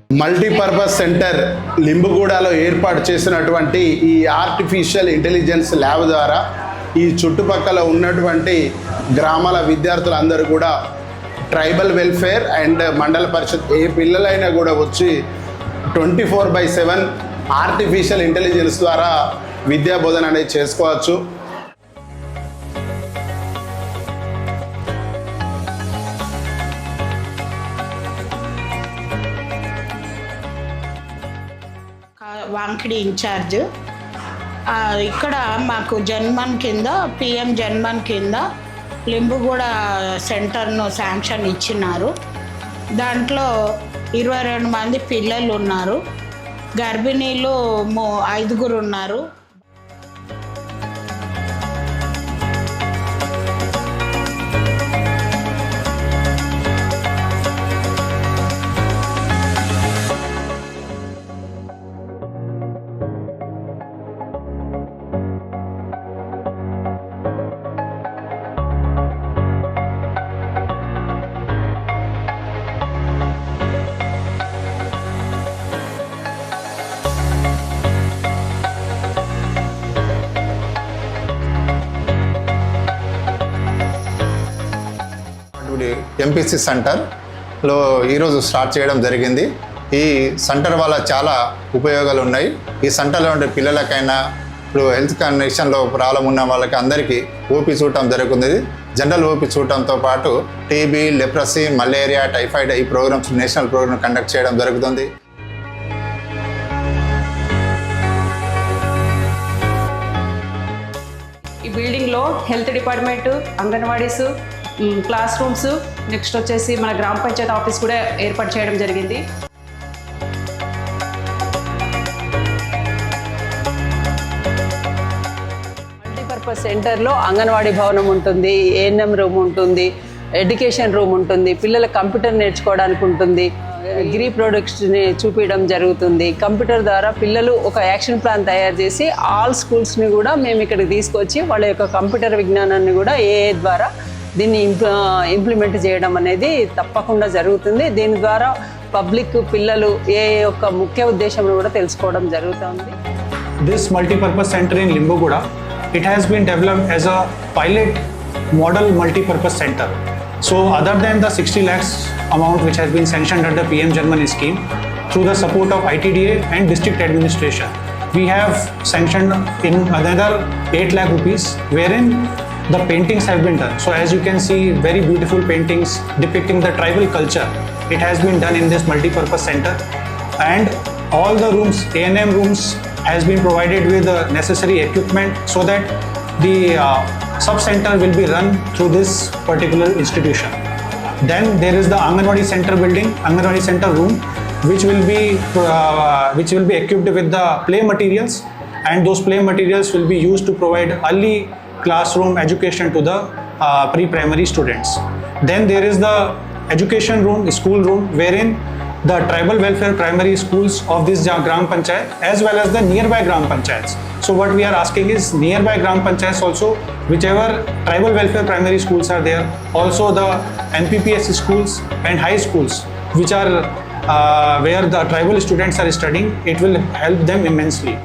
Multipurpose centre లింబుగూడలో ఏర్పాటు చేసినటువంటి ఈ ఆర్టిఫిషియల్ ఇంటెలిజెన్స్ ల్యాబ్ ద్వారా ఈ చుట్టుపక్కల ఉన్నటువంటి గ్రామాల విద్యార్థులందరూ కూడా ట్రైబల్ వెల్ఫేర్ అండ్ మండల పరిషత్ ఏ పిల్లలైనా కూడా వచ్చి 24/7 ఆర్టిఫిషియల్ ఇంటెలిజెన్స్ ద్వారా విద్యా బోధన అనేది చేసుకోవచ్చు. వాంకిడి ఇన్ఛార్జ్. ఇక్కడ మాకు జన్మన్ కింద పిఎం జన్మన్ కింద లింబుగూడ సెంటర్ను శాంక్షన్ ఇచ్చినారు. దాంట్లో 22 మంది పిల్లలు ఉన్నారు, గర్భిణీలు 5 ఉన్నారు. ఎంపీసీ సెంటర్లో ఈరోజు స్టార్ట్ చేయడం జరిగింది. ఈ సెంటర్ వల్ల చాలా ఉపయోగాలు ఉన్నాయి. ఈ సెంటర్లో ఉండే పిల్లలకైనా ఇప్పుడు హెల్త్ కండిషన్లో ప్రాబ్లం ఉన్న వాళ్ళకి అందరికీ ఓపీ చూడటం జరుగుతుంది. జనరల్ ఓపీ చూడటంతో పాటు టీబీ, లెప్రసీ, మలేరియా, టైఫాయిడ్ ఈ ప్రోగ్రామ్స్ నేషనల్ ప్రోగ్రామ్ కండక్ట్ చేయడం జరుగుతుంది. ఈ బిల్డింగ్లో health department, anganwadis, class rooms, next వచ్చేసి మన గ్రామ పంచాయతీ ఆఫీస్ కూడా ఏర్పాటు చేయడం జరిగింది. మల్టీపర్పస్ సెంటర్లో అంగన్వాడీ భవనం ఉంటుంది, ఏఎన్ఎం రూమ్ ఉంటుంది, ఎడ్యుకేషన్ రూమ్ ఉంటుంది, పిల్లల కంప్యూటర్ నేర్చుకోవడానికి ఉంటుంది, అగ్రి ప్రొడక్ట్స్ని చూపించడం జరుగుతుంది. కంప్యూటర్ ద్వారా పిల్లలు ఒక యాక్షన్ ప్లాన్ తయారు చేసి ఆల్ స్కూల్స్ని కూడా మేము ఇక్కడికి తీసుకొచ్చి వాళ్ళ యొక్క కంప్యూటర్ విజ్ఞానాన్ని కూడా ఏఏ ద్వారా దీన్ని ఇంప్లిమెంట్ చేయడం అనేది తప్పకుండా జరుగుతుంది. దీని ద్వారా పబ్లిక్ పిల్లలు ఏ యొక్క ముఖ్య ఉద్దేశం కూడా తెలుసుకోవడం జరుగుతుంది. This multi-purpose center in Limbuguda, it has been developed as a pilot model multi-purpose center. So other than the 60 lakhs amount which has been sanctioned under the PM Janman scheme, through the support of ITDA and district administration, we have sanctioned in another 8 lakh rupees, wherein the paintings have been done. So as you can see, very beautiful paintings depicting the tribal culture. It has been done in this multi-purpose center, and all the rooms, A&M rooms, has been provided with the necessary equipment so that the sub-center will be run through this particular institution. Then there is the Anganwadi Center building, Anganwadi Center room, which will be equipped with the play materials, and those play materials will be used to provide early classroom education to the pre-primary students. Then there is the education room, school room, wherein the tribal welfare primary schools of this Gram Panchayat as well as the nearby Gram Panchayats. So what we are asking is nearby Gram Panchayats also, whichever tribal welfare primary schools are there, also the NPPS schools and high schools which are where the tribal students are studying, it will help them immensely.